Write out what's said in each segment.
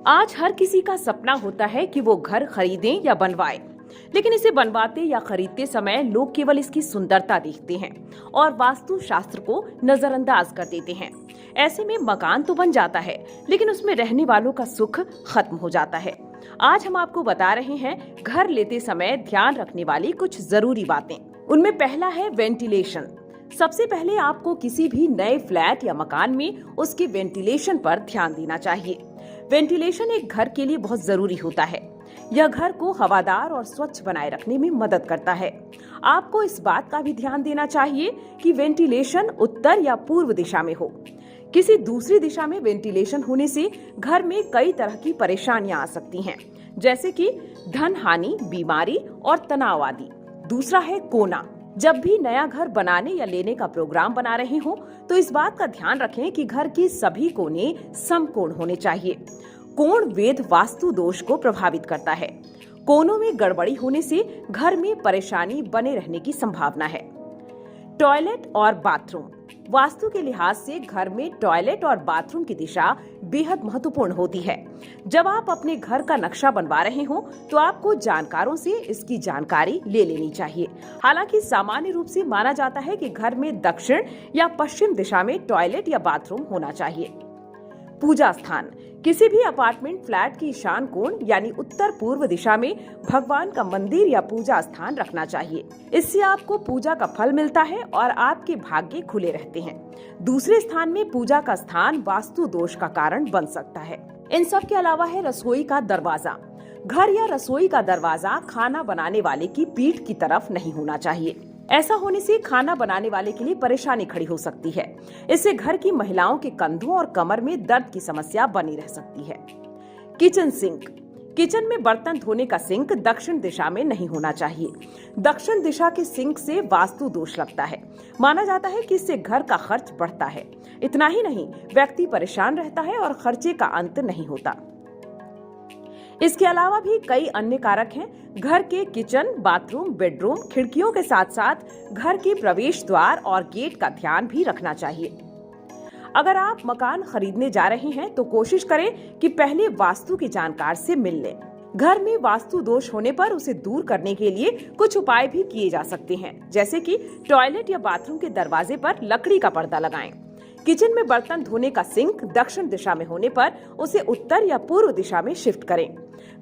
आज हर किसी का सपना होता है कि वो घर खरीदें या बनवाए, लेकिन इसे बनवाते या खरीदते समय लोग केवल इसकी सुंदरता देखते हैं और वास्तु शास्त्र को नजरअंदाज कर देते हैं। ऐसे में मकान तो बन जाता है, लेकिन उसमें रहने वालों का सुख खत्म हो जाता है। आज हम आपको बता रहे हैं घर लेते समय ध्यान रखने वाली कुछ जरूरी बातें। उनमें पहला है वेंटिलेशन। सबसे पहले आपको किसी भी नए फ्लैट या मकान में उसके वेंटिलेशन पर ध्यान देना चाहिए। वेंटिलेशन एक घर के लिए बहुत जरूरी होता है। यह घर को हवादार और स्वच्छ बनाए रखने में मदद करता है। आपको इस बात का भी ध्यान देना चाहिए कि वेंटिलेशन उत्तर या पूर्व दिशा में हो। किसी दूसरी दिशा में वेंटिलेशन होने से घर में कई तरह की परेशानियां आ सकती हैं, जैसे कि धन हानि, बीमारी और तनाव आदि। दूसरा है कोना। जब भी नया घर बनाने या लेने का प्रोग्राम बना रहे हो, तो इस बात का ध्यान रखें कि घर के सभी कोने समकोण होने चाहिए। कोण वेद वास्तु दोष को प्रभावित करता है। कोनों में गड़बड़ी होने से घर में परेशानी बने रहने की संभावना है। टॉयलेट और बाथरूम। वास्तु के लिहाज से घर में टॉयलेट और बाथरूम की दिशा बेहद महत्वपूर्ण होती है। जब आप अपने घर का नक्शा बनवा रहे हो, तो आपको जानकारों से इसकी जानकारी ले लेनी चाहिए। हालांकि सामान्य रूप से माना जाता है कि घर में दक्षिण या पश्चिम दिशा में टॉयलेट या बाथरूम होना चाहिए। पूजा स्थान। किसी भी अपार्टमेंट फ्लैट की ईशान कोण यानी उत्तर पूर्व दिशा में भगवान का मंदिर या पूजा स्थान रखना चाहिए। इससे आपको पूजा का फल मिलता है और आपके भाग्य खुले रहते हैं। दूसरे स्थान में पूजा का स्थान वास्तु दोष का कारण बन सकता है। इन सब के अलावा है रसोई का दरवाजा। घर या रसोई का दरवाजा खाना बनाने वाले की पीठ की तरफ नहीं होना चाहिए। ऐसा होने से खाना बनाने वाले के लिए परेशानी खड़ी हो सकती है। इससे घर की महिलाओं के कंधों और कमर में दर्द की समस्या बनी रह सकती है। Kitchen sink. किचन में बर्तन धोने का सिंक दक्षिण दिशा में नहीं होना चाहिए। दक्षिण दिशा के सिंक से वास्तु दोष लगता है। माना जाता है कि इससे घर का खर्च बढ़ता है। इतना ही नहीं, व्यक्ति परेशान रहता है और खर्चे का अंत नहीं होता। इसके अलावा भी कई अन्य कारक हैं। घर के किचन, बाथरूम, बेडरूम, खिड़कियों के साथ साथ घर के प्रवेश द्वार और गेट का ध्यान भी रखना चाहिए। अगर आप मकान खरीदने जा रहे हैं, तो कोशिश करें कि पहले वास्तु के जानकार से मिल लें। घर में वास्तु दोष होने पर उसे दूर करने के लिए कुछ उपाय भी किए जा सकते हैं, जैसे कि टॉयलेट या बाथरूम के दरवाजे पर लकड़ी का पर्दा लगाएं। किचन में बर्तन धोने का सिंक दक्षिण दिशा में होने पर उसे उत्तर या पूर्व दिशा में शिफ्ट करें।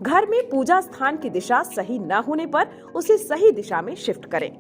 घर में पूजा स्थान की दिशा सही न होने पर उसे सही दिशा में शिफ्ट करें।